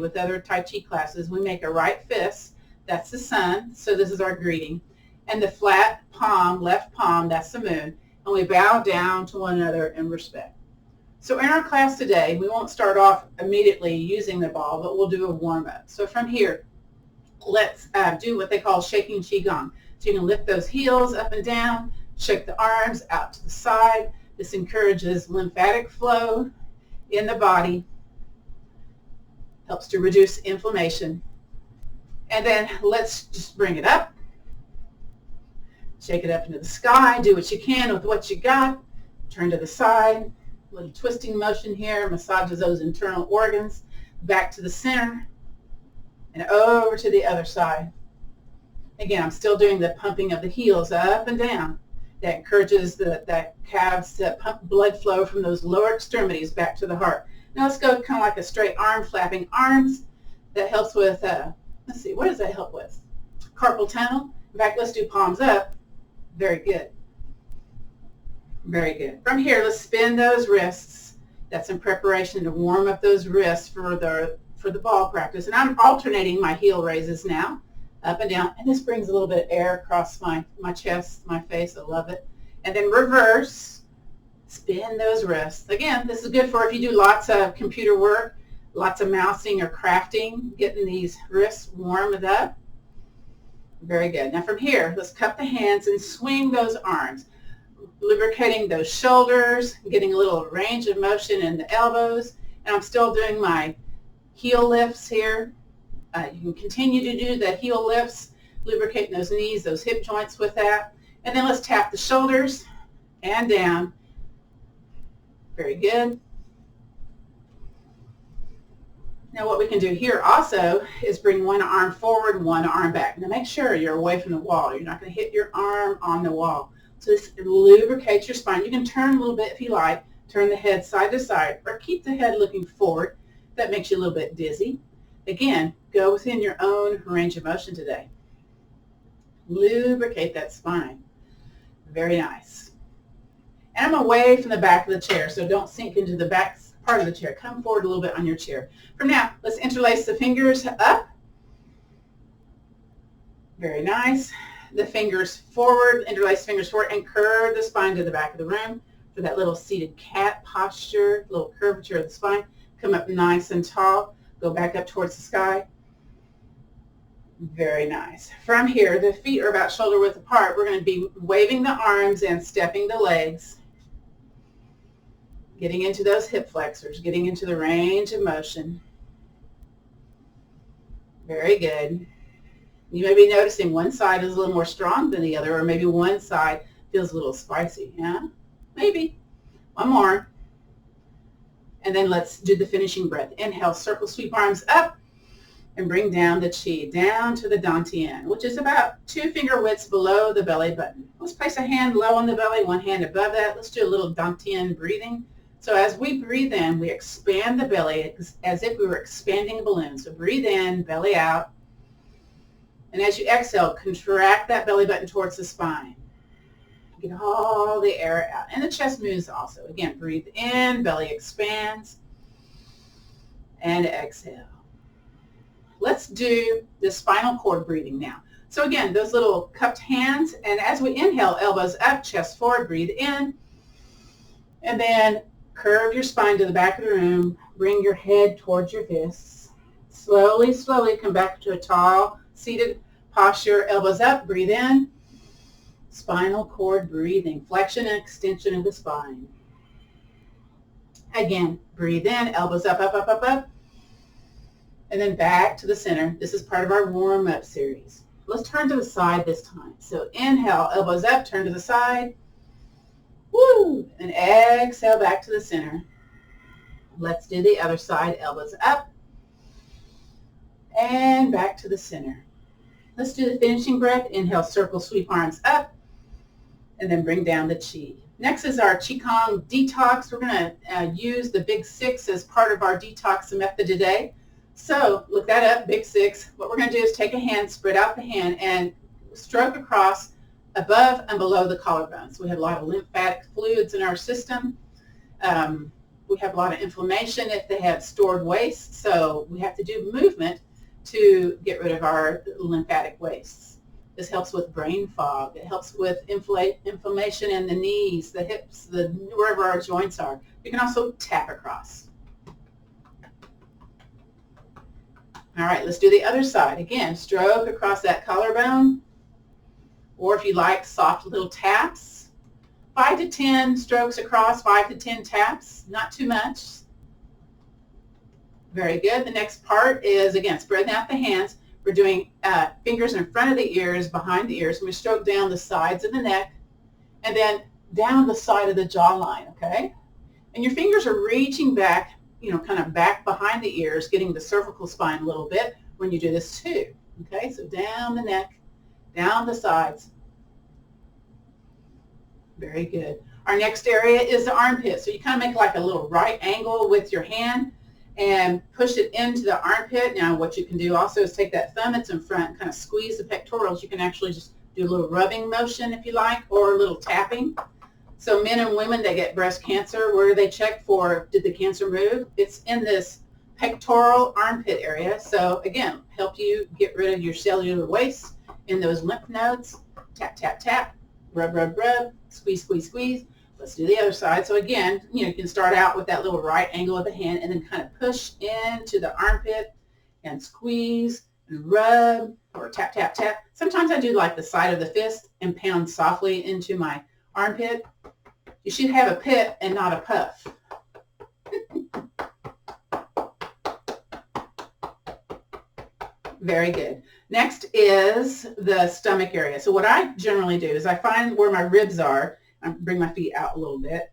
with other Tai Chi classes, we make a right fist, that's the sun, so this is our greeting, and the flat palm, left palm, that's the moon, and we bow down to one another in respect. So in our class today, we won't start off immediately using the ball, but we'll do a warm-up. So from here, let's do what they call shaking QiGong. So you can lift those heels up and down, shake the arms out to the side. This encourages lymphatic flow in the body, helps to reduce inflammation. And then let's just bring it up. Shake it up into the sky. Do what you can with what you got. Turn to the side. A little twisting motion here. Massages those internal organs. Back to the center. And over to the other side. Again, I'm still doing the pumping of the heels up and down. That encourages the calves to pump blood flow from those lower extremities back to the heart. Now let's go kind of like a straight arm, flapping arms. That helps with, let's see, what does that help with? Carpal tunnel. In fact, let's do palms up. Very good. Very good. From here, let's spin those wrists. That's in preparation to warm up those wrists for the ball practice. And I'm alternating my heel raises now, up and down. And this brings a little bit of air across my chest, my face. I love it. And then reverse. Spin those wrists. Again, this is good for if you do lots of computer work, lots of mousing or crafting, getting these wrists warmed up. Very good. Now from here, let's cup the hands and swing those arms, lubricating those shoulders, getting a little range of motion in the elbows. And I'm still doing my heel lifts here. You can continue to do the heel lifts, lubricating those knees, those hip joints with that. And then let's tap the shoulders and down. Very good. Now what we can do here also is bring one arm forward, one arm back. Now make sure you're away from the wall. You're not going to hit your arm on the wall. So this lubricates your spine. You can turn a little bit if you like. Turn the head side to side or keep the head looking forward. That makes you a little bit dizzy. Again, go within your own range of motion today. Lubricate that spine. Very nice. And I'm away from the back of the chair, so don't sink into the back part of the chair. Come forward a little bit on your chair. From now, let's interlace the fingers up. Very nice. The fingers forward, interlace fingers forward, and curve the spine to the back of the room for that little seated cat posture, little curvature of the spine. Come up nice and tall. Go back up towards the sky. Very nice. From here, the feet are about shoulder width apart. We're going to be waving the arms and stepping the legs. Getting into those hip flexors, getting into the range of motion. Very good. You may be noticing one side is a little more strong than the other, or maybe one side feels a little spicy. Yeah, maybe. One more. And then let's do the finishing breath. Inhale, circle, sweep arms up, and bring down the chi, down to the Dantian, which is about 2 finger widths below the belly button. Let's place a hand low on the belly, one hand above that. Let's do a little Dantian breathing. So as we breathe in, we expand the belly as if we were expanding a balloon. So breathe in, belly out. And as you exhale, contract that belly button towards the spine. Get all the air out. And the chest moves also. Again, breathe in, belly expands. And exhale. Let's do the spinal cord breathing now. So again, those little cupped hands. And as we inhale, elbows up, chest forward, breathe in. And then curve your spine to the back of the room. Bring your head towards your fists. Slowly, slowly come back to a tall, seated posture. Elbows up, breathe in. Spinal cord breathing. Flexion and extension of the spine. Again, breathe in. Elbows up, up, up, up, up. And then back to the center. This is part of our warm-up series. Let's turn to the side this time. So inhale, elbows up, turn to the side. Woo! And exhale back to the center. Let's do the other side. Elbows up and back to the center. Let's do the finishing breath. Inhale, circle, sweep arms up, and then bring down the chi. Next is our QiGong Detox. We're going to use the Big Six as part of our detox method today. So look that up, Big Six. What we're going to do is take a hand, spread out the hand, and stroke across above and below the collarbones. We have a lot of lymphatic fluids in our system. we have a lot of inflammation if they have stored waste, so we have to do movement to get rid of our lymphatic wastes. This helps with brain fog. It helps with inflammation in the knees, the hips, wherever our joints are. You can also tap across. All right, let's do the other side. Again, stroke across that collarbone, or if you like, soft little taps. 5 to 10 strokes across, 5 to 10 taps, not too much. Very good. The next part is, again, spreading out the hands. We're doing fingers in front of the ears, behind the ears. We stroke down the sides of the neck and then down the side of the jawline, okay? And your fingers are reaching back, you know, kind of back behind the ears, getting the cervical spine a little bit when you do this too, okay? So down the neck, down the sides. Very good. Our next area is the armpit. So you kind of make like a little right angle with your hand and push it into the armpit. Now what you can do also is take that thumb that's in front and kind of squeeze the pectorals. You can actually just do a little rubbing motion if you like, or a little tapping. So men and women that get breast cancer, where do they check for, did the cancer move? It's in this pectoral armpit area. So again, help you get rid of your cellular waste in those lymph nodes. Tap, tap, tap, rub, rub, rub, squeeze, squeeze, squeeze. Let's do the other side. So again, you know, you can start out with that little right angle of the hand and then kind of push into the armpit and squeeze and rub or tap, tap, tap. Sometimes I do like the side of the fist and pound softly into my armpit. You should have a pit and not a puff. Very good. Next is the stomach area. So what I generally do is I find where my ribs are. I bring my feet out a little bit,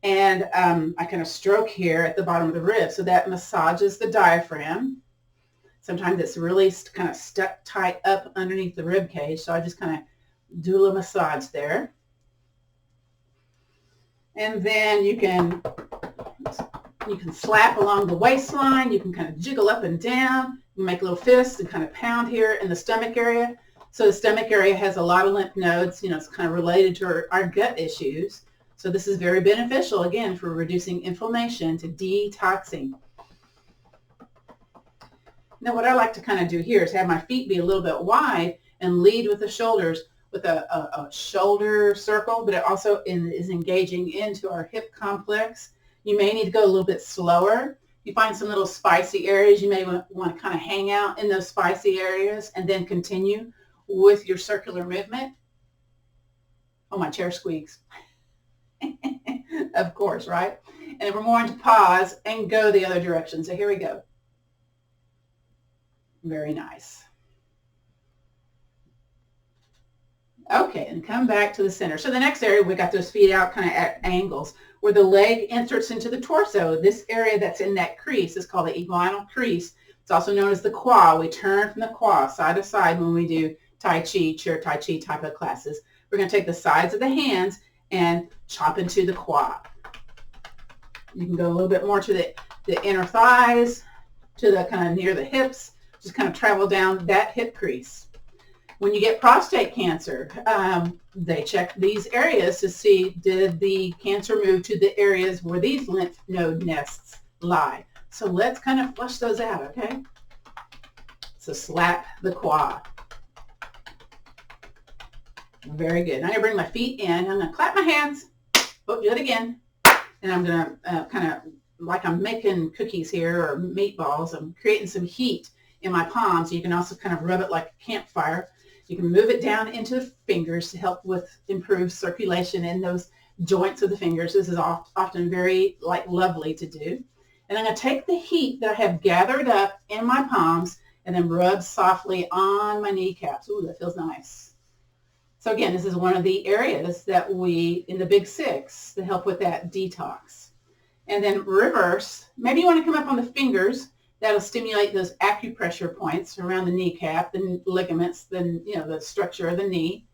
and I kind of stroke here at the bottom of the rib. So that massages the diaphragm. Sometimes it's really kind of stuck tight up underneath the rib cage. So I just kind of do a little massage there. And then you can slap along the waistline. You can kind of jiggle up and down. You make little fists and kind of pound here in the stomach area. So the stomach area has a lot of lymph nodes. You know, it's kind of related to our gut issues. So this is very beneficial, again, for reducing inflammation, to detoxing. Now what I like to kind of do here is have my feet be a little bit wide and lead with the shoulders with a shoulder circle, but it also is engaging into our hip complex. You may need to go a little bit slower. You find some little spicy areas, you may want to kind of hang out in those spicy areas and then continue with your circular movement. Oh, my chair squeaks. Of course, right? And we're going to pause and go the other direction. So here we go. Very nice. Okay, and come back to the center. So the next area, we got those feet out kind of at angles where the leg inserts into the torso. This area that's in that crease is called the inguinal crease. It's also known as the quad. We turn from the quad side to side when we do Tai Chi, chair Tai Chi type of classes. We're going to take the sides of the hands and chop into the quad. You can go a little bit more to the inner thighs, to the kind of near the hips, just kind of travel down that hip crease. When you get prostate cancer, they check these areas to see, did the cancer move to the areas where these lymph node nests lie. So let's kind of flush those out, okay? So slap the quad. Very good. Now I'm going to bring my feet in. I'm going to clap my hands. Oh, do it again. And I'm going to kind of, like I'm making cookies here or meatballs, I'm creating some heat in my palms. You can also kind of rub it like a campfire. You can move it down into the fingers to help with improved circulation in those joints of the fingers. This is often very lovely to do. And I'm going to take the heat that I have gathered up in my palms and then rub softly on my kneecaps. Ooh, that feels nice. So again, this is one of the areas that we, in the big six, to help with that detox. And then reverse. Maybe you want to come up on the fingers. That'll stimulate those acupressure points around the kneecap, the ligaments, the structure of the knee.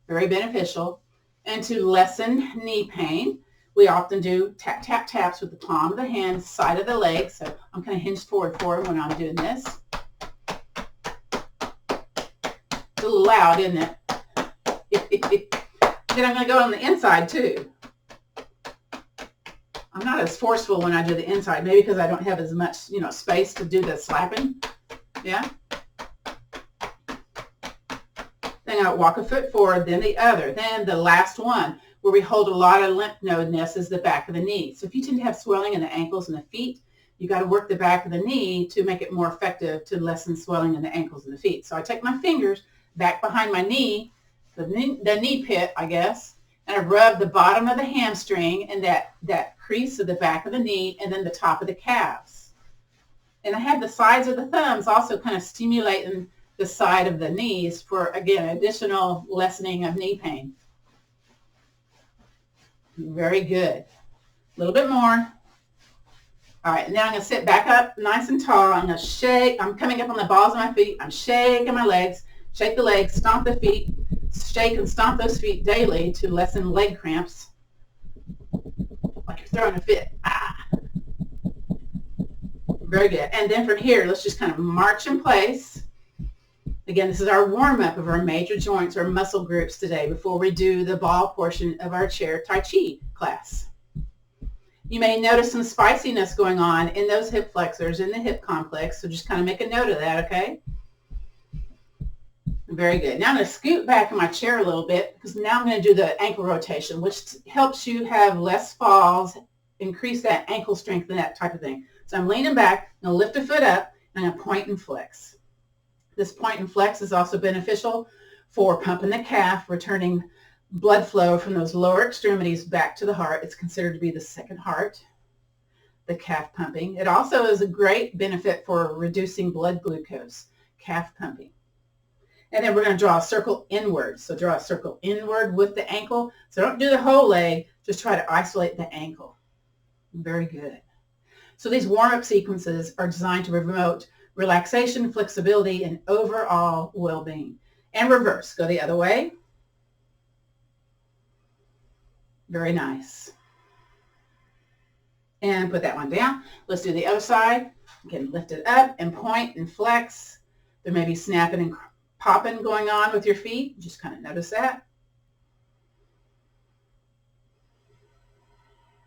Very beneficial. And to lessen knee pain, we often do tap, tap, taps with the palm of the hand, side of the leg. So I'm kind of hinged forward when I'm doing this. It's a little loud, isn't it? Then I'm going to go on the inside too. I'm not as forceful when I do the inside, maybe because I don't have as much, space to do the slapping. Yeah. Then I walk a foot forward, then the other. Then the last one, where we hold a lot of lymph node-ness, is the back of the knee. So if you tend to have swelling in the ankles and the feet, you got to work the back of the knee to make it more effective to lessen swelling in the ankles and the feet. So I take my fingers back behind my knee, the knee pit, I guess, and I rub the bottom of the hamstring and that crease of the back of the knee and then the top of the calves. And I have the sides of the thumbs also kind of stimulating the side of the knees for, again, additional lessening of knee pain. Very good. A little bit more. All right, now I'm going to sit back up nice and tall. I'm going to shake. I'm coming up on the balls of my feet. I'm shaking my legs. Shake the legs, stomp the feet. Shake and stomp those feet daily to lessen leg cramps. Like you're throwing a fit. Ah. Very good. And then from here, let's just kind of march in place. Again, this is our warm-up of our major joints or muscle groups today before we do the ball portion of our chair Tai Chi class. You may notice some spiciness going on in those hip flexors, in the hip complex, so just kind of make a note of that, okay? Very good. Now I'm going to scoot back in my chair a little bit because now I'm going to do the ankle rotation, which helps you have less falls, increase that ankle strength and that type of thing. So I'm leaning back, I'm going to lift a foot up, and I'm going to point and flex. This point and flex is also beneficial for pumping the calf, returning blood flow from those lower extremities back to the heart. It's considered to be the second heart, the calf pumping. It also is a great benefit for reducing blood glucose, calf pumping. And then we're going to draw a circle inward. So draw a circle inward with the ankle. So don't do the whole leg, just try to isolate the ankle. Very good. So these warm-up sequences are designed to promote relaxation, flexibility, and overall well-being. And reverse. Go the other way. Very nice. And put that one down. Let's do the other side. Again, lift it up and point and flex. There may be snapping and popping going on with your feet. Just kind of notice that.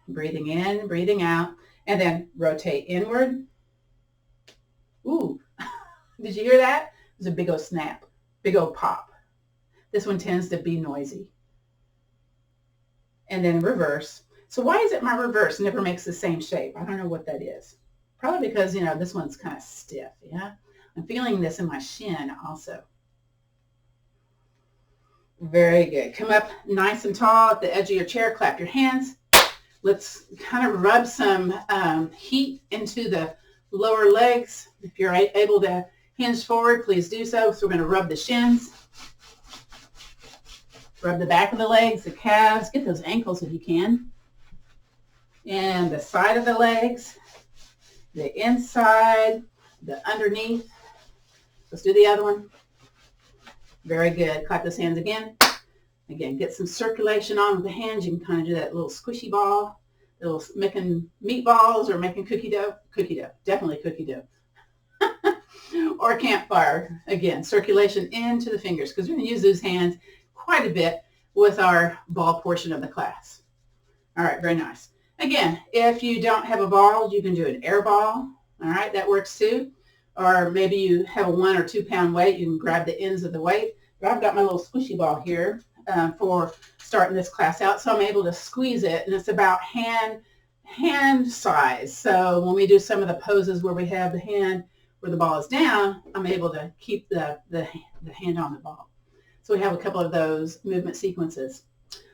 Breathing in, breathing out, and then rotate inward. Ooh, did you hear that? It was a big old snap, big old pop. This one tends to be noisy. And then reverse. So why is it my reverse never makes the same shape? I don't know what that is. Probably because, this one's kind of stiff, yeah? I'm feeling this in my shin also. Very good. Come up nice and tall at the edge of your chair. Clap your hands. Let's kind of rub some heat into the lower legs. If you're able to hinge forward, please do so. So we're going to rub the shins. Rub the back of the legs, the calves. Get those ankles if you can. And the side of the legs, the inside, the underneath. Let's do the other one. Very good. Clap those hands again. Again, get some circulation on with the hands. You can kind of do that little squishy ball, little making meatballs or making cookie dough. Cookie dough. Definitely cookie dough. Or campfire. Again, circulation into the fingers because we're going to use those hands quite a bit with our ball portion of the class. All right, very nice. Again, if you don't have a ball, you can do an air ball. All right, that works too. Or maybe you have a 1 or 2 pound weight. You can grab the ends of the weight. But I've got my little squishy ball here for starting this class out. So I'm able to squeeze it, and it's about hand size. So when we do some of the poses where we have the hand where the ball is down, I'm able to keep the hand on the ball. So we have a couple of those movement sequences.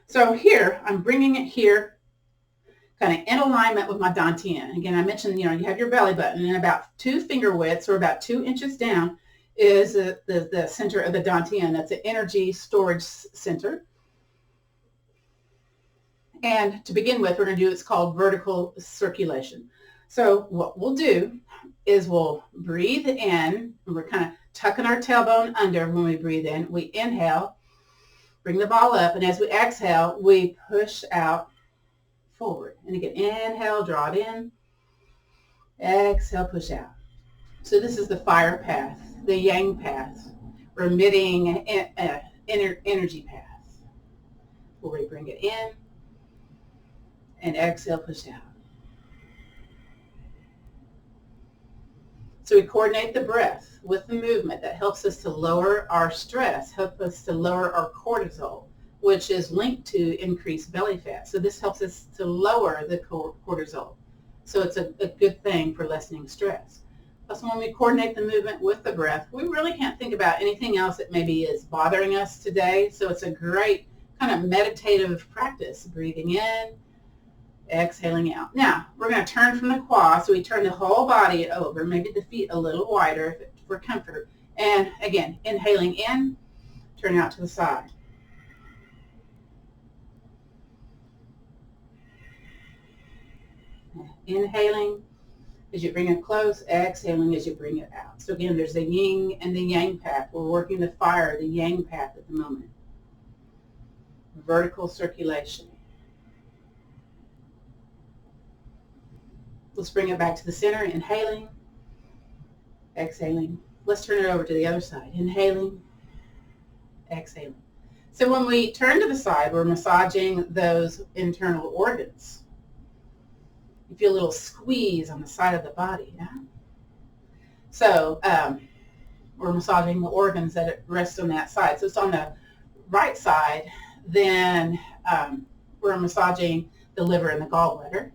So here, I'm bringing it here, kind of in alignment with my Dantian. Again, I mentioned, you have your belly button, and about 2 finger widths or about 2 inches down is the center of the Dantian. That's an energy storage center. And to begin with, we're going to do what's called vertical circulation. So what we'll do is we'll breathe in, and we're kind of tucking our tailbone under when we breathe in. We inhale, bring the ball up, and as we exhale, we push out forward. And again, inhale, draw it in. Exhale, push out. So this is the fire path, the yang path, remitting energy path, where we bring it in and exhale, push out. So we coordinate the breath with the movement. That helps us to lower our stress, helps us to lower our cortisol, which is linked to increased belly fat. So this helps us to lower the cortisol. So it's a good thing for lessening stress. Plus, when we coordinate the movement with the breath, we really can't think about anything else that maybe is bothering us today. So it's a great kind of meditative practice, breathing in, exhaling out. Now, we're going to turn from the quad, so we turn the whole body over, maybe the feet a little wider for comfort. And again, inhaling in, turn out to the side. Inhaling as you bring it close, exhaling as you bring it out. So again, there's the yin and the yang path. We're working the fire, the yang path at the moment. Vertical circulation. Let's bring it back to the center, inhaling, exhaling. Let's turn it over to the other side. Inhaling, exhaling. So when we turn to the side, we're massaging those internal organs. You feel a little squeeze on the side of the body. Yeah? So we're massaging the organs that rest on that side. So it's on the right side, then we're massaging the liver and the gallbladder,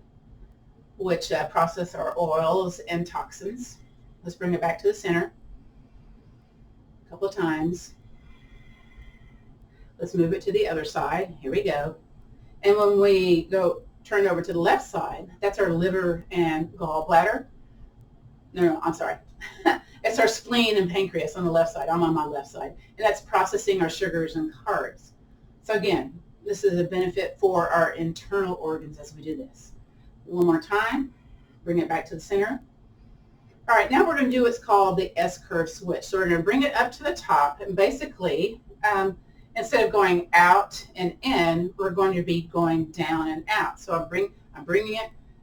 which process our oils and toxins. Let's bring it back to the center a couple of times. Let's move it to the other side. Here we go. And when we turn over to the left side, that's our liver and gallbladder. No, I'm sorry. It's our spleen and pancreas on the left side. I'm on my left side. And that's processing our sugars and carbs. So again, this is a benefit for our internal organs as we do this. One more time. Bring it back to the center. All right, now we're going to do what's called the S-curve switch. So we're going to bring it up to the top, and basically, instead of going out and in, we're going to be going down and out. So I'm bringing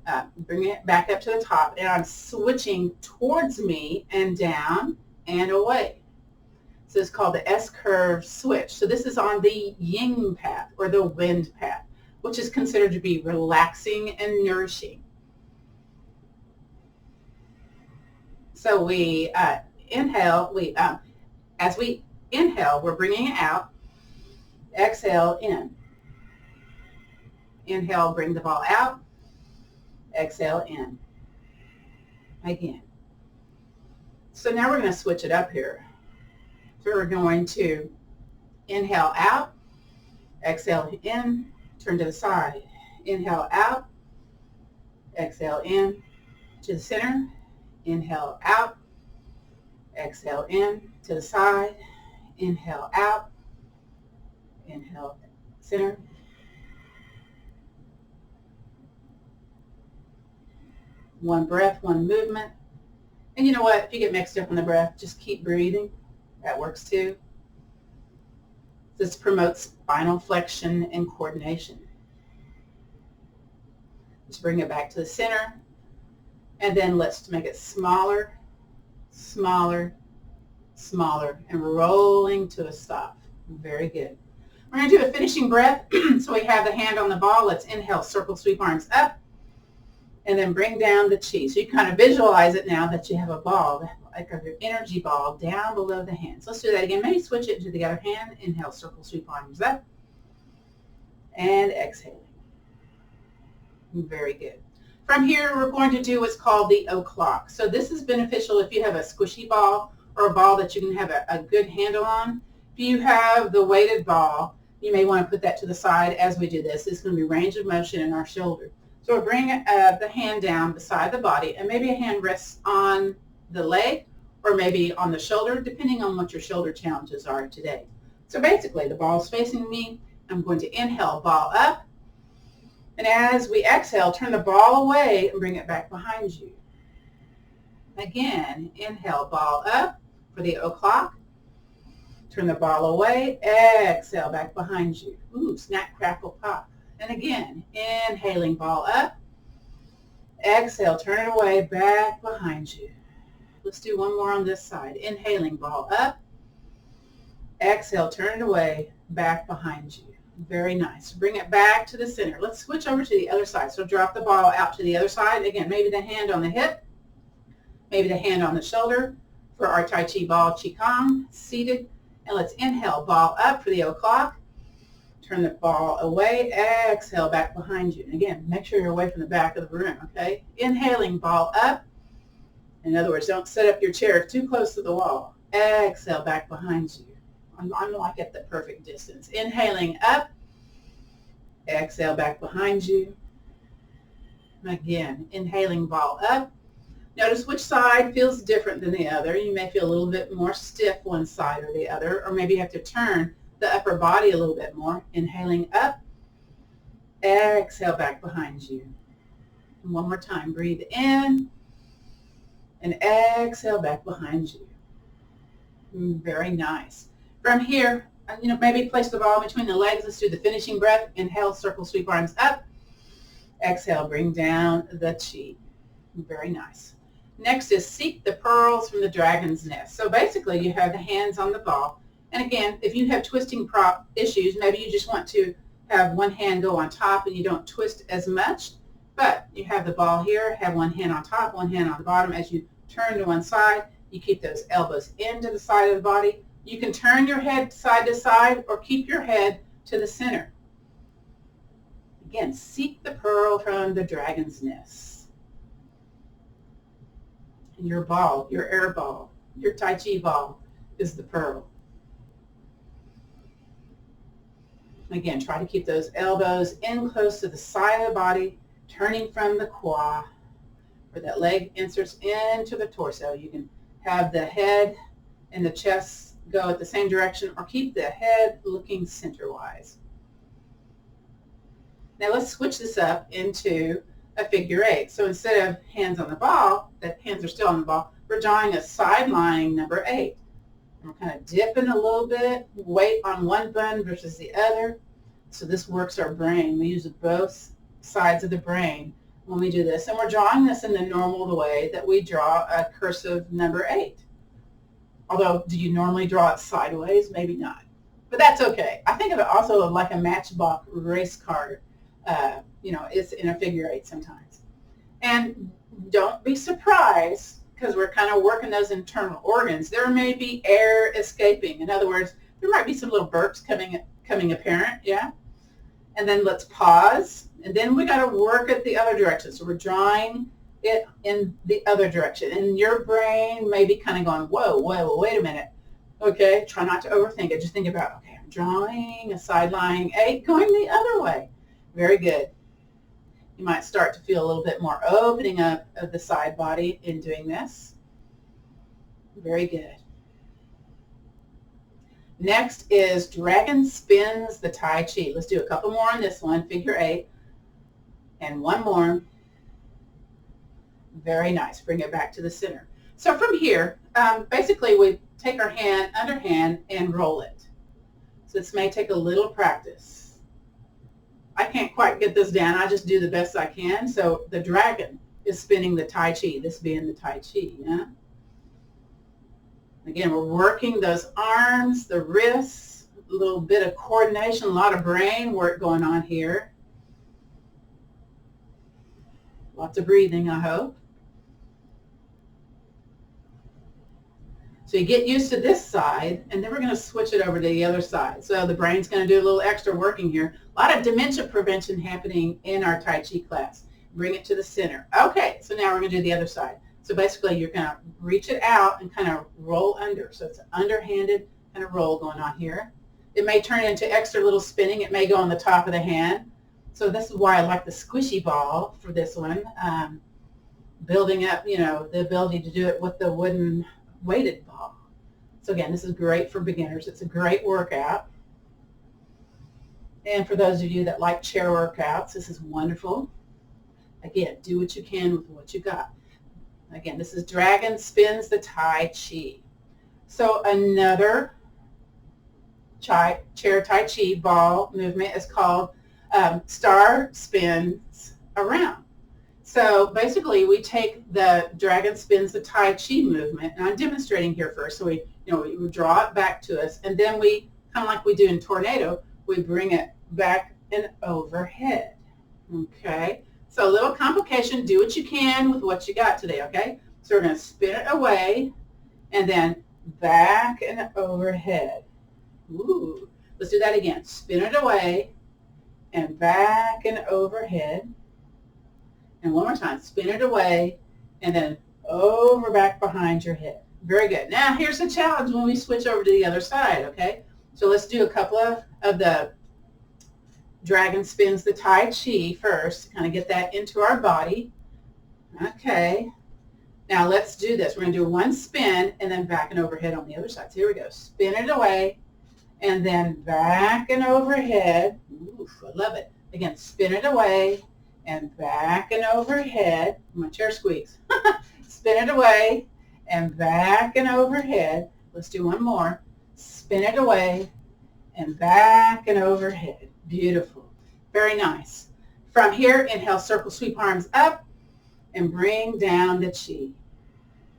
it back up to the top, and I'm switching towards me and down and away. So it's called the S-curve switch. So this is on the yin path or the wind path, which is considered to be relaxing and nourishing. So we inhale. As we inhale, we're bringing it out. Exhale in. Inhale, bring the ball out. Exhale in. Again. So now we're going to switch it up here. So we're going to inhale out. Exhale in. Turn to the side. Inhale out. Exhale in. To the center. Inhale out. Exhale in. To the side. Inhale out. Inhale, center. One breath, one movement. And you know what? If you get mixed up on the breath, just keep breathing. That works too. This promotes spinal flexion and coordination. Just bring it back to the center. And then let's make it smaller, smaller, smaller, and rolling to a stop. Very good. We're going to do a finishing breath. So we have the hand on the ball. Let's inhale, circle, sweep arms up, and then bring down the chi. So you kind of visualize it now that you have a ball, like an energy ball down below the hand. So let's do that again. Maybe switch it to the other hand. Inhale, circle, sweep arms up, and exhaling. Very good. From here, we're going to do what's called the o'clock. So this is beneficial if you have a squishy ball or a ball that you can have a good handle on. If you have the weighted ball, you may want to put that to the side as we do this. It's going to be range of motion in our shoulder. So we're bringing the hand down beside the body, and maybe a hand rests on the leg or maybe on the shoulder, depending on what your shoulder challenges are today. So basically, the ball is facing me. I'm going to inhale, ball up. And as we exhale, turn the ball away and bring it back behind you. Again, inhale, ball up for the o'clock. Turn the ball away, exhale, back behind you. Ooh, snap, crackle, pop. And again, inhaling, ball up. Exhale, turn it away, back behind you. Let's do one more on this side. Inhaling, ball up. Exhale, turn it away, back behind you. Very nice. Bring it back to the center. Let's switch over to the other side. So drop the ball out to the other side. Again, maybe the hand on the hip. maybe the hand on the shoulder for our Tai Chi Ball QiGong, seated. And let's inhale, ball up for the o'clock. Turn the ball away, exhale back behind you. And again, make sure you're away from the back of the room, okay? Inhaling, ball up. In other words, don't set up your chair too close to the wall. Exhale back behind you. I'm like at the perfect distance. Inhaling up, exhale back behind you. Again, inhaling, ball up. Notice which side feels different than the other. You may feel a little bit more stiff one side or the other, or maybe you have to turn the upper body a little bit more. Inhaling up, exhale back behind you. And one more time, breathe in and exhale back behind you. Very nice. From here, maybe place the ball between the legs. Let's do the finishing breath. Inhale, circle, sweep arms up. Exhale, bring down the chi. Very nice. Next is seek the pearls from the dragon's nest. So basically you have the hands on the ball. And again, if you have twisting prop issues, maybe you just want to have one hand go on top and you don't twist as much. But you have the ball here, have one hand on top, one hand on the bottom. As you turn to one side, you keep those elbows into the side of the body. You can turn your head side to side or keep your head to the center. Again, seek the pearl from the dragon's nest. And your ball, your air ball, your Tai Chi ball is the pearl. Again, try to keep those elbows in close to the side of the body, turning from the quad, where that leg inserts into the torso. You can have the head and the chest go at the same direction or keep the head looking center-wise. Now let's switch this up into a figure eight. So instead of hands on the ball, the hands are still on the ball, we're drawing a side-lying number 8. And we're kind of dipping a little bit, weight on one bun versus the other. So this works our brain. We use both sides of the brain when we do this. And we're drawing this in the normal way that we draw a cursive number 8. Although, do you normally draw it sideways? Maybe not. But that's okay. I think of it also like a matchbox race card. It's in a figure 8 sometimes. And don't be surprised, because we're kind of working those internal organs. There may be air escaping. In other words, there might be some little burps coming apparent, yeah? And then let's pause. And then we got to work at the other direction. So we're drawing it in the other direction. And your brain may be kind of going, whoa, wait a minute. Okay, try not to overthink it. Just think about, okay, I'm drawing a side-lying 8 going the other way. Very good. You might start to feel a little bit more opening up of the side body in doing this. Very good. Next is Dragon Spins the Tai Chi. Let's do a couple more on this one, figure 8. And one more. Very nice. Bring it back to the center. So from here, basically we take our hand, underhand, and roll it. So this may take a little practice. I can't quite get this down. I just do the best I can. So the dragon is spinning the Tai Chi, this being the Tai Chi. Yeah? Again, we're working those arms, the wrists, a little bit of coordination, a lot of brain work going on here. Lots of breathing, I hope. So you get used to this side, and then we're going to switch it over to the other side. So the brain's going to do a little extra working here. A lot of dementia prevention happening in our Tai Chi class. Bring it to the center. Okay, so now we're going to do the other side. So basically you're going to reach it out and kind of roll under. So it's an underhanded kind of roll going on here. It may turn into extra little spinning. It may go on the top of the hand. So this is why I like the squishy ball for this one. Building up, the ability to do it with the wooden weighted ball. So again, this is great for beginners. It's a great workout. And for those of you that like chair workouts, this is wonderful. Again, do what you can with what you got. Again, this is Dragon Spins the Tai Chi. So another chair Tai Chi ball movement is called Star Spins Around. So basically, we take the Dragon Spins the Tai Chi movement, and I'm demonstrating here first. So we draw it back to us, and then we, kind of like we do in Tornado, we bring it back and overhead. Okay? So a little complication. Do what you can with what you got today, okay? So we're going to spin it away and then back and overhead. Ooh. Let's do that again. Spin it away and back and overhead. And one more time. Spin it away and then over back behind your head. Very good. Now here's the challenge when we switch over to the other side, okay? So let's do a couple of the dragon spins, the Tai Chi first, kind of get that into our body. Okay. Now let's do this. We're going to do one spin and then back and overhead on the other side. So here we go. Spin it away and then back and overhead. Oof, I love it. Again, spin it away and back and overhead. My chair squeaks. Spin it away and back and overhead. Let's do one more. Spin it away and back and overhead. Beautiful. Very nice. From here, inhale, circle, sweep arms up and bring down the chi.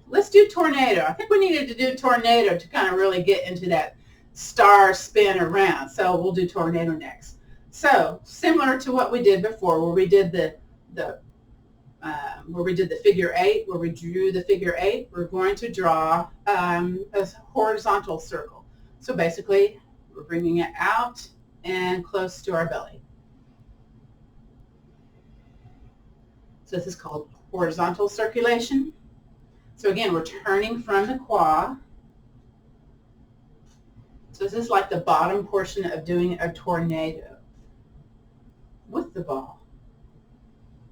Let's do tornado. I think we needed to do tornado to kind of really get into that star spin around. So we'll do tornado next. So similar to what we did before, where we did the figure eight, where we drew the figure eight, we're going to draw a horizontal circle. So basically, we're bringing it out and close to our belly. So this is called horizontal circulation. So again, we're turning from the qua. So this is like the bottom portion of doing a tornado with the ball.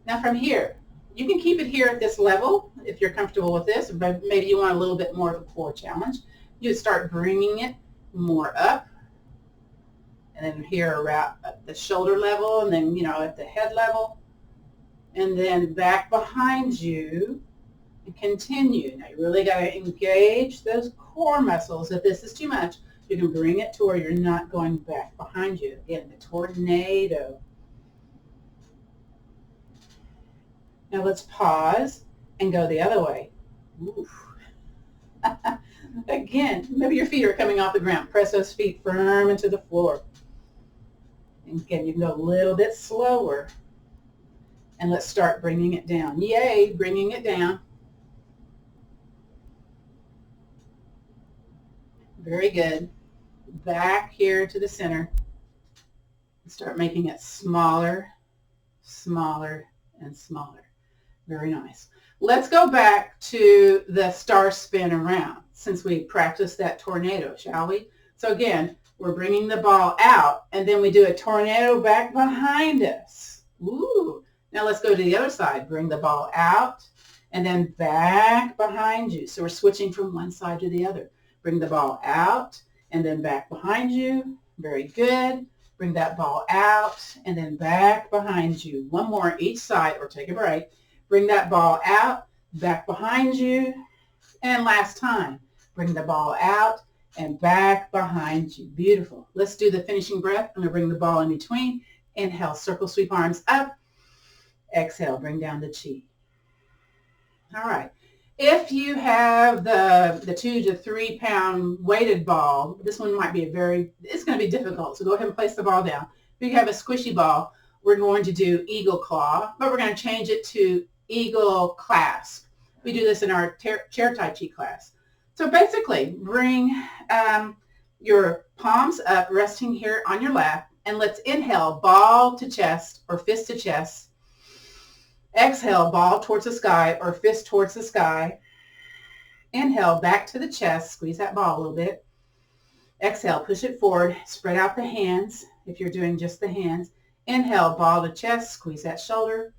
Now from here, you can keep it here at this level if you're comfortable with this, but maybe you want a little bit more of a core challenge. You would start bringing it more up, and then here around at the shoulder level, and then, at the head level, and then back behind you, and continue. Now you really got to engage those core muscles. If this is too much, you can bring it to where you're not going back behind you. Again, the tornado. Now let's pause and go the other way. Oof. Again, maybe your feet are coming off the ground. Press those feet firm into the floor. And again, you can go a little bit slower. And let's start bringing it down. Yay, bringing it down. Very good. Back here to the center. Start making it smaller, smaller, and smaller. Very nice. Let's go back to the star spin around since we practiced that tornado, shall we? So again, we're bringing the ball out, and then we do a tornado back behind us. Ooh. Now let's go to the other side. Bring the ball out, and then back behind you. So we're switching from one side to the other. Bring the ball out, and then back behind you. Very good. Bring that ball out, and then back behind you. One more each side, or take a break. Bring that ball out, back behind you, and last time. Bring the ball out and back behind you. Beautiful. Let's do the finishing breath. I'm going to bring the ball in between. Inhale, circle, sweep arms up. Exhale, bring down the chi. All right. If you have the 2 to 3 pound weighted ball, this one might be it's going to be difficult. So go ahead and place the ball down. If you have a squishy ball, we're going to do eagle claw, but we're going to change it to eagle clasp. We do this in our chair Tai Chi class. So basically, bring your palms up, resting here on your lap, and let's inhale, ball to chest or fist to chest. Exhale, ball towards the sky or fist towards the sky. Inhale, back to the chest. Squeeze that ball a little bit. Exhale, push it forward. Spread out the hands if you're doing just the hands. Inhale, ball to chest. Squeeze that shoulder.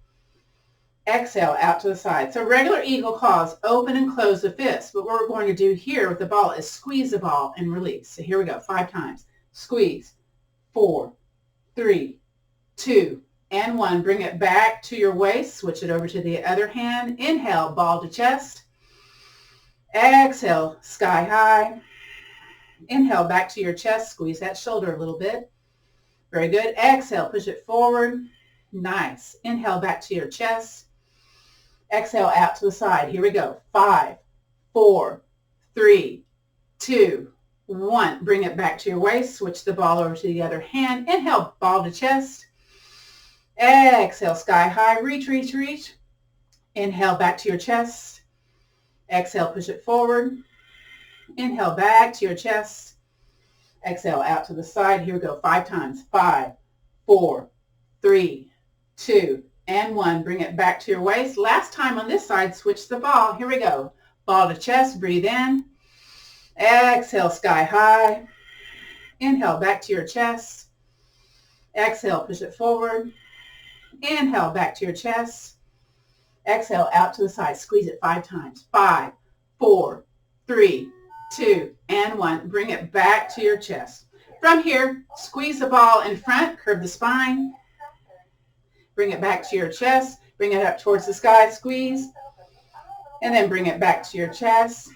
Exhale, out to the side. So regular eagle claws, open and close the fist. But what we're going to do here with the ball is squeeze the ball and release. So here we go, 5 times. Squeeze. 4, 3, 2, and 1. Bring it back to your waist. Switch it over to the other hand. Inhale, ball to chest. Exhale, sky high. Inhale, back to your chest. Squeeze that shoulder a little bit. Very good. Exhale, push it forward. Nice. Inhale, back to your chest. Exhale, out to the side. Here we go. 5, 4, 3, 2, 1. Bring it back to your waist. Switch the ball over to the other hand. Inhale, ball to chest. Exhale, sky high. Reach, reach, reach. Inhale, back to your chest. Exhale, push it forward. Inhale, back to your chest. Exhale, out to the side. Here we go, 5 times. 5, 4, 3, 2, and 1. Bring it back to your waist. Last time on this side, switch the ball. Here we go. Ball to chest, breathe in. Exhale, sky high. Inhale, back to your chest. Exhale, push it forward. Inhale, back to your chest. Exhale, out to the side. Squeeze it 5 times. 5, 4, 3, 2, and 1. Bring it back to your chest. From here, squeeze the ball in front, curve the spine. Bring it back to your chest. Bring it up towards the sky, squeeze. And then bring it back to your chest.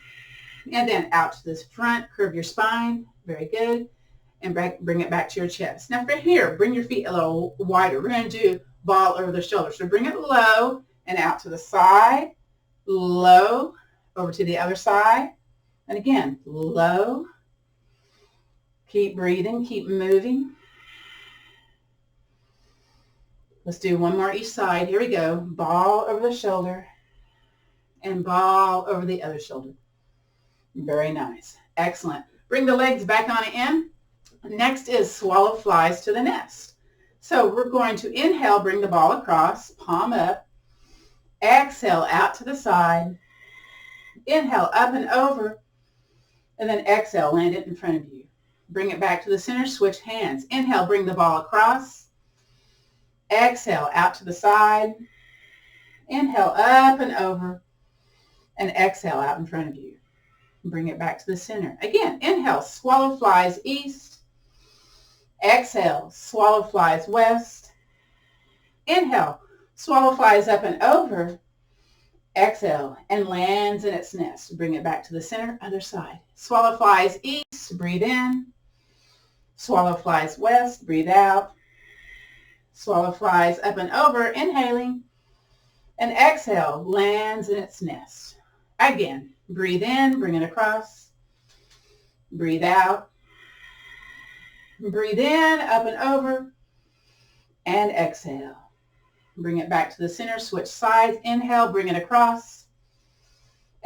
And then out to this front, curve your spine. Very good. And bring it back to your chest. Now from here, bring your feet a little wider. We're going to do ball over the shoulder. So bring it low and out to the side, low, over to the other side. And again, low. Keep breathing, keep moving. Let's do one more each side. Here we go. Ball over the shoulder and ball over the other shoulder. Very nice. Excellent. Bring the legs back on in. Next is swallow flies to the nest. So we're going to inhale, bring the ball across, palm up. Exhale, out to the side. Inhale, up and over. And then exhale, land it in front of you. Bring it back to the center, switch hands. Inhale, bring the ball across. Exhale, out to the side. Inhale, up and over. And exhale, out in front of you. Bring it back to the center. Again, inhale, swallow flies east. Exhale, swallow flies west. Inhale, swallow flies up and over. Exhale, and lands in its nest. Bring it back to the center, other side. Swallow flies east, breathe in. Swallow flies west, breathe out. Swallow flies up and over, inhaling. And exhale, lands in its nest. Again, breathe in, bring it across. Breathe out. Breathe in, up and over. And exhale. Bring it back to the center, switch sides. Inhale, bring it across.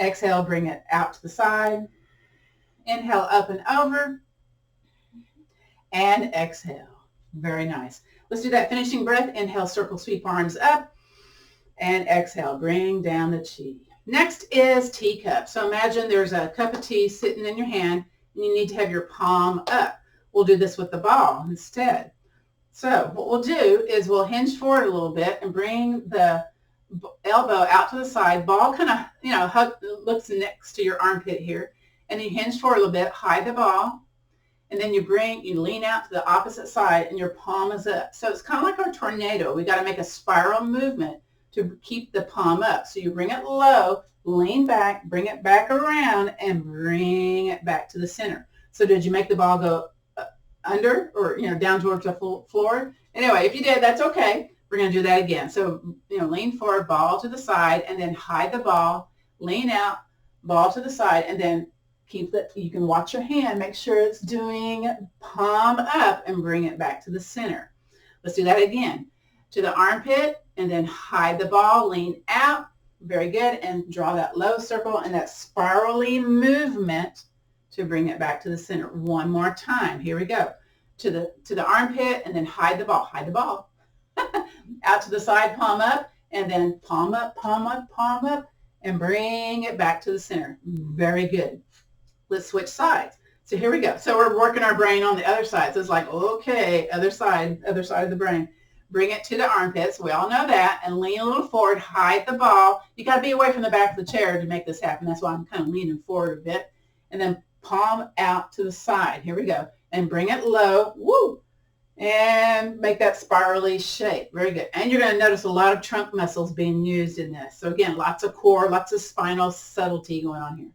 Exhale, bring it out to the side. Inhale, up and over. And exhale. Very nice. Let's do that finishing breath. Inhale, circle, sweep arms up. And exhale, bring down the chi. Next is teacup. So imagine there's a cup of tea sitting in your hand and you need to have your palm up. We'll do this with the ball instead. So what we'll do is we'll hinge forward a little bit and bring the elbow out to the side. Ball kind of, looks next to your armpit here. And you hinge forward a little bit, hide the ball. And then you lean out to the opposite side and your palm is up. So it's kind of like our tornado. We got to make a spiral movement to keep the palm up. So you bring it low, lean back, bring it back around, and bring it back to the center. So did you make the ball go under or, down towards the floor? Anyway, if you did, that's okay. We're going to do that again. So, lean forward, ball to the side, and then hide the ball, lean out, ball to the side, and then you can watch your hand, make sure it's doing palm up and bring it back to the center. Let's do that again. To the armpit, and then hide the ball, lean out. Very good. And draw that low circle and that spirally movement to bring it back to the center. One more time. Here we go. To the armpit, and then hide the ball. Hide the ball. Out to the side, palm up, and then palm up, palm up, palm up, and bring it back to the center. Very good. Let's switch sides. So here we go. So we're working our brain on the other side. So it's like, okay, other side of the brain. Bring it to the armpits. We all know that. And lean a little forward. Hide the ball. You got to be away from the back of the chair to make this happen. That's why I'm kind of leaning forward a bit. And then palm out to the side. Here we go. And bring it low. Woo! And make that spirally shape. Very good. And you're going to notice a lot of trunk muscles being used in this. So again, lots of core, lots of spinal subtlety going on here.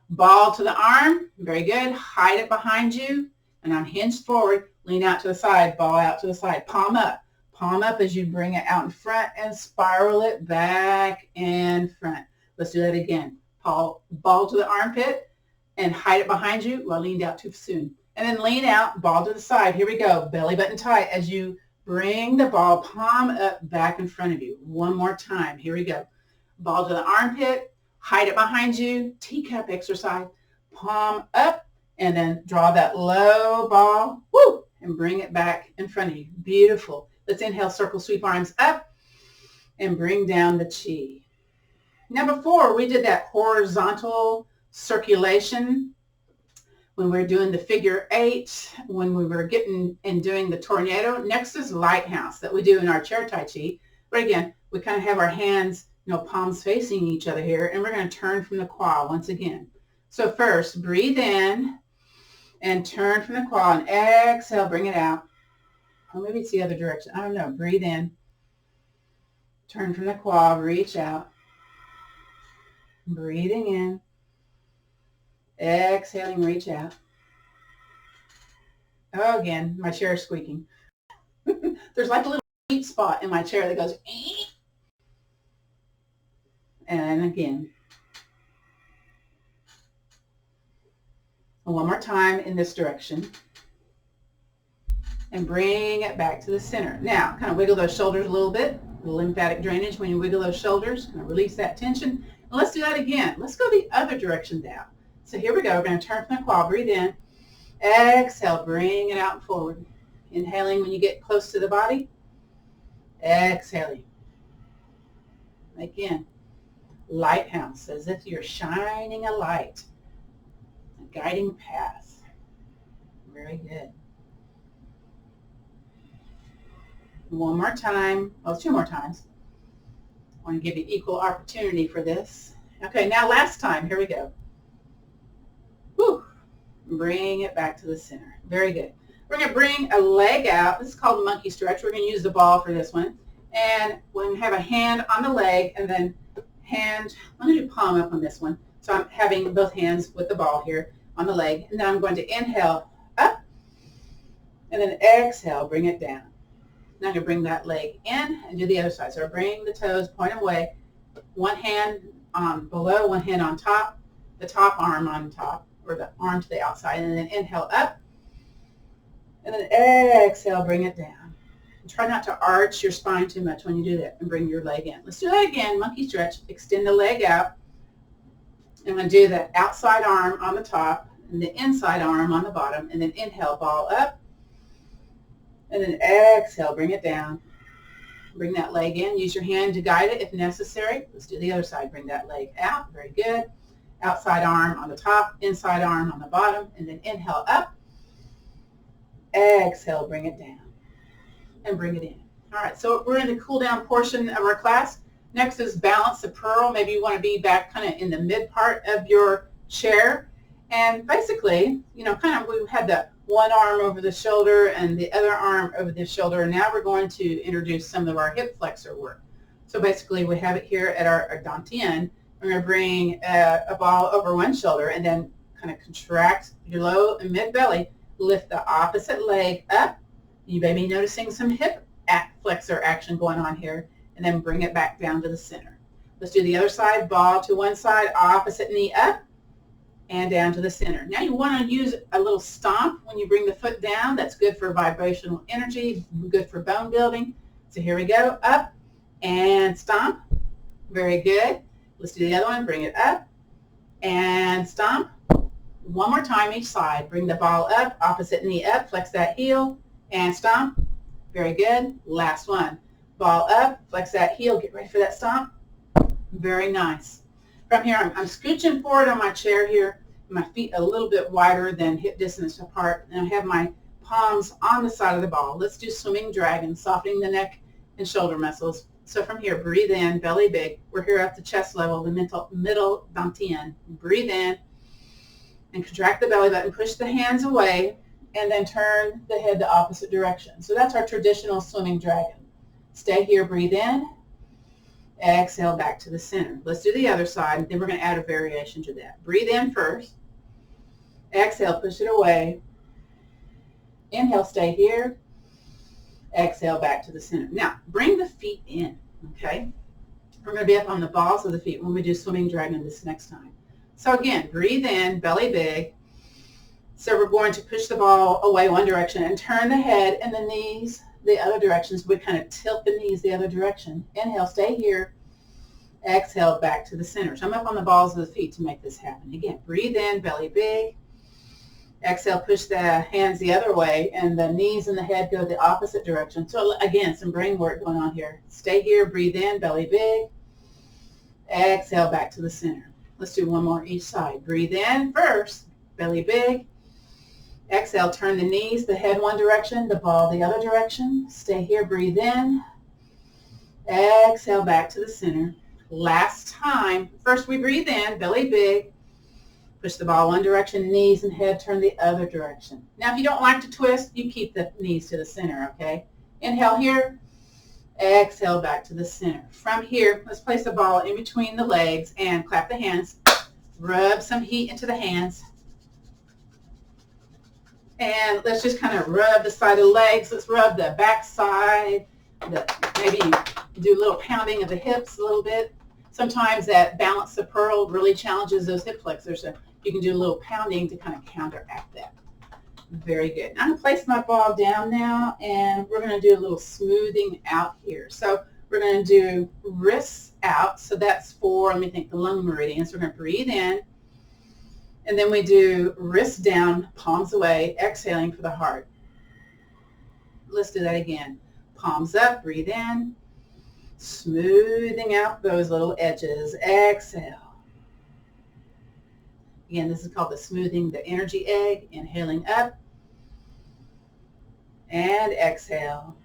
Ball to the arm. Very good. Hide it behind you. And I'm hinged forward. Lean out to the side. Ball out to the side. Palm up. Palm up as you bring it out in front and spiral it back in front. Let's do that again. Ball to the armpit and hide it behind you. Well, I leaned out too soon. And then lean out, ball to the side. Here we go. Belly button tight as you bring the ball palm up back in front of you. One more time. Here we go. Ball to the armpit. Hide it behind you, teacup exercise, palm up, and then draw that low ball, woo, and bring it back in front of you. Beautiful. Let's inhale, circle, sweep arms up, and bring down the chi. Now before, we did that horizontal circulation when we were doing the figure 8, when we were getting and doing the tornado. Next is Lighthouse that we do in our chair Tai Chi. But again, we kind of have our hands, palms facing each other here, and we're going to turn from the qua once again. So first, breathe in and turn from the qua, and exhale, bring it out. Or maybe it's the other direction. I don't know. Breathe in, turn from the qua, reach out. Breathing in, exhaling, reach out. Oh, again, my chair is squeaking. There's like a little sweet spot in my chair that goes, ee. And again. One more time in this direction. And bring it back to the center. Now, kind of wiggle those shoulders a little bit. The lymphatic drainage when you wiggle those shoulders. Kind of release that tension. And let's do that again. Let's go the other direction down. So here we go. We're going to turn from the qua. Breathe in. Exhale. Bring it out and forward. Inhaling when you get close to the body. Exhaling. Again. Lighthouse, as if you're shining a light. A guiding path. Very good. One more time. Well, 2 more times. I want to give you equal opportunity for this. Okay, now last time. Here we go. Woo. Bring it back to the center. Very good. We're going to bring a leg out. This is called monkey stretch. We're going to use the ball for this one. And we're going to have a hand on the leg and then hand, I'm going to do palm up on this one. So I'm having both hands with the ball here on the leg. And then I'm going to inhale up and then exhale, bring it down. Now I'm going to bring that leg in and do the other side. So I bring the toes, point them away. One hand on below, one hand on top, the top arm on top, or the arm to the outside, and then inhale up. And then exhale, bring it down. And try not to arch your spine too much when you do that, and bring your leg in. Let's do that again, monkey stretch. Extend the leg out. I'm going to do the outside arm on the top and the inside arm on the bottom, and then inhale, ball up. And then exhale, bring it down. Bring that leg in. Use your hand to guide it if necessary. Let's do the other side. Bring that leg out. Very good. Outside arm on the top, inside arm on the bottom, and then inhale up. Exhale, bring it down. And bring it in. All right, so we're in the cool down portion of our class. Next is balance the pearl. Maybe you want to be back kind of in the mid part of your chair. And basically, kind of we had the one arm over the shoulder and the other arm over the shoulder. And now we're going to introduce some of our hip flexor work. So basically we have it here at our Dantian. We're going to bring a ball over one shoulder and then kind of contract your low and mid belly. Lift the opposite leg up. You may be noticing some hip flexor action going on here. And then bring it back down to the center. Let's do the other side. Ball to one side, opposite knee up, and down to the center. Now you want to use a little stomp when you bring the foot down. That's good for vibrational energy, good for bone building. So here we go. Up and stomp. Very good. Let's do the other one. Bring it up and stomp. One more time each side. Bring the ball up, opposite knee up, flex that heel, and stomp. Very good. Last one. Ball up, flex that heel, get ready for that stomp. Very nice. From here, I'm scooching forward on my chair here, my feet a little bit wider than hip distance apart, and I have my palms on the side of the ball. Let's do swimming dragon, softening the neck and shoulder muscles. So from here, breathe in, belly big. We're here at the chest level, the middle dantian. Breathe in and contract the belly button, push the hands away, and then turn the head the opposite direction. So that's our traditional swimming dragon. Stay here, breathe in, exhale back to the center. Let's do the other side, then we're going to add a variation to that. Breathe in first, exhale, push it away, inhale, stay here, exhale back to the center. Now, bring the feet in, okay? We're going to be up on the balls of the feet when we do swimming dragon this next time. So again, breathe in, belly big. So we're going to push the ball away one direction and turn the head and the knees the other direction. So we kind of tilt the knees the other direction. Inhale, stay here. Exhale back to the center. So I'm up on the balls of the feet to make this happen. Again, breathe in, belly big. Exhale, push the hands the other way, and the knees and the head go the opposite direction. So again, some brain work going on here. Stay here, breathe in, belly big. Exhale, back to the center. Let's do one more each side. Breathe in first, belly big. Exhale, turn the knees, the head one direction, the ball the other direction. Stay here, breathe in. Exhale, back to the center. Last time. First we breathe in, belly big. Push the ball one direction, knees and head turn the other direction. Now, if you don't like to twist, you keep the knees to the center, okay? Inhale here. Exhale, back to the center. From here, let's place the ball in between the legs and clap the hands. Rub some heat into the hands. And let's just kind of rub the side of the legs. Let's rub the back side. Maybe do a little pounding of the hips a little bit. Sometimes that balance the pearl really challenges those hip flexors. So you can do a little pounding to kind of counteract that. Very good. I'm going to place my ball down now, and we're going to do a little smoothing out here. So we're going to do wrists out. So that's for, let me think, the lung meridians. We're going to breathe in, and then we do wrists down, palms away, exhaling for the heart. Let's do that again. Palms up, breathe in, smoothing out those little edges. Exhale. Again, this is called the smoothing the energy egg. Inhaling up and exhale.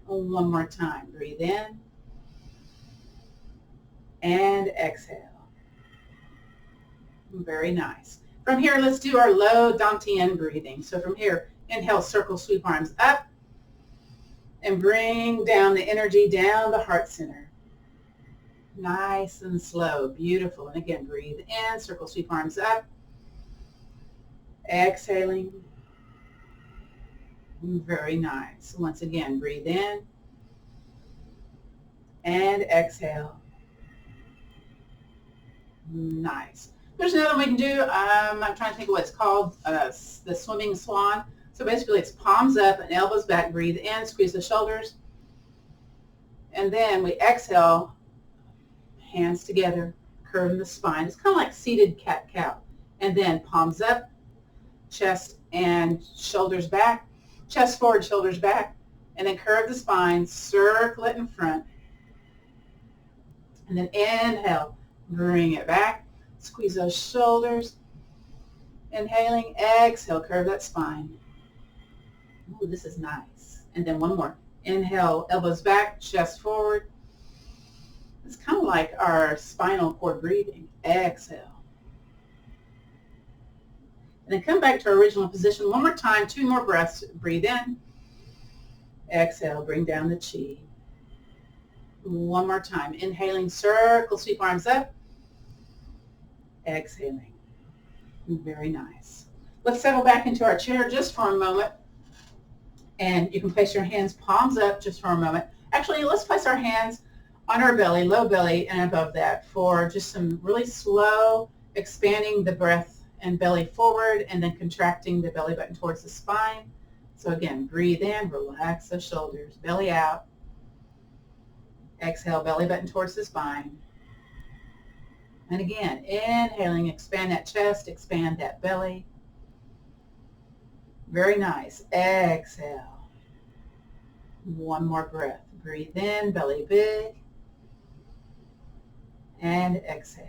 One more time. Breathe in and exhale. Very nice. From here, let's do our low Dantian breathing. So from here, inhale, circle, sweep arms up, and bring down the energy down the heart center. Nice and slow. Beautiful. And again, breathe in, circle, sweep arms up. Exhaling. Very nice. Once again, breathe in and exhale. Nice. There's another one we can do. I'm trying to think of what it's called, the swimming swan. So basically it's palms up and elbows back. Breathe in, squeeze the shoulders. And then we exhale, hands together, curving the spine. It's kind of like seated cat-cow. And then palms up, chest and shoulders back, chest forward, shoulders back, and then curve the spine, circle it in front. And then inhale, bring it back, squeeze those shoulders. Inhaling, exhale, curve that spine. Ooh, this is nice. And then one more. Inhale, elbows back, chest forward. It's kind of like our spinal cord breathing. Exhale. And then come back to our original position one more time, 2 more breaths. Breathe in. Exhale, bring down the chi. One more time. Inhaling, circle, sweep arms up. Exhaling. Very nice. Let's settle back into our chair just for a moment. And you can place your hands palms up just for a moment. Actually, let's place our hands on our belly, low belly, and above that for just some really slow expanding the breath and belly forward, and then contracting the belly button towards the spine. So again, breathe in, relax the shoulders, belly out. Exhale, belly button towards the spine. And again, inhaling, expand that chest, expand that belly. Very nice. Exhale. One more breath. Breathe in, belly big. And exhale.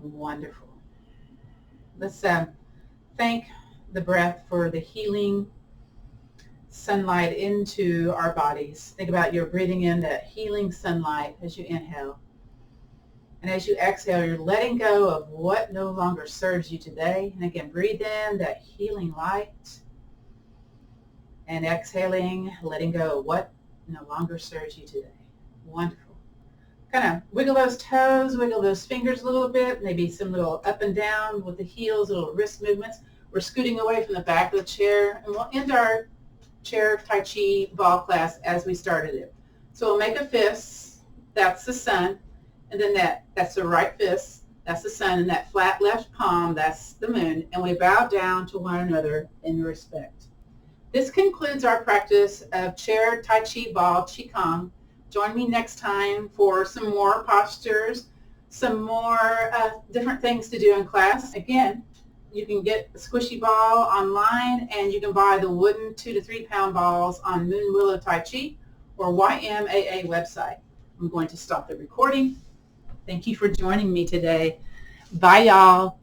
Wonderful. Let's thank the breath for the healing sunlight into our bodies. Think about you're breathing in that healing sunlight as you inhale. And as you exhale, you're letting go of what no longer serves you today. And again, breathe in that healing light. And exhaling, letting go of what no longer serves you today. Wonderful. Kind of wiggle those toes, wiggle those fingers a little bit, maybe some little up and down with the heels, little wrist movements. We're scooting away from the back of the chair, and we'll end our chair Tai Chi ball class as we started it. So we'll make a fist, that's the sun, and then that's the right fist, that's the sun, and that flat left palm, that's the moon, and we bow down to one another in respect. This concludes our practice of chair Tai Chi Ball QiGong Join me next time for some more postures, some more different things to do in class. Again, you can get the squishy ball online, and you can buy the wooden 2 to 3 pound balls on Moon Willow Tai Chi or YMAA website. I'm going to stop the recording. Thank you for joining me today. Bye, y'all.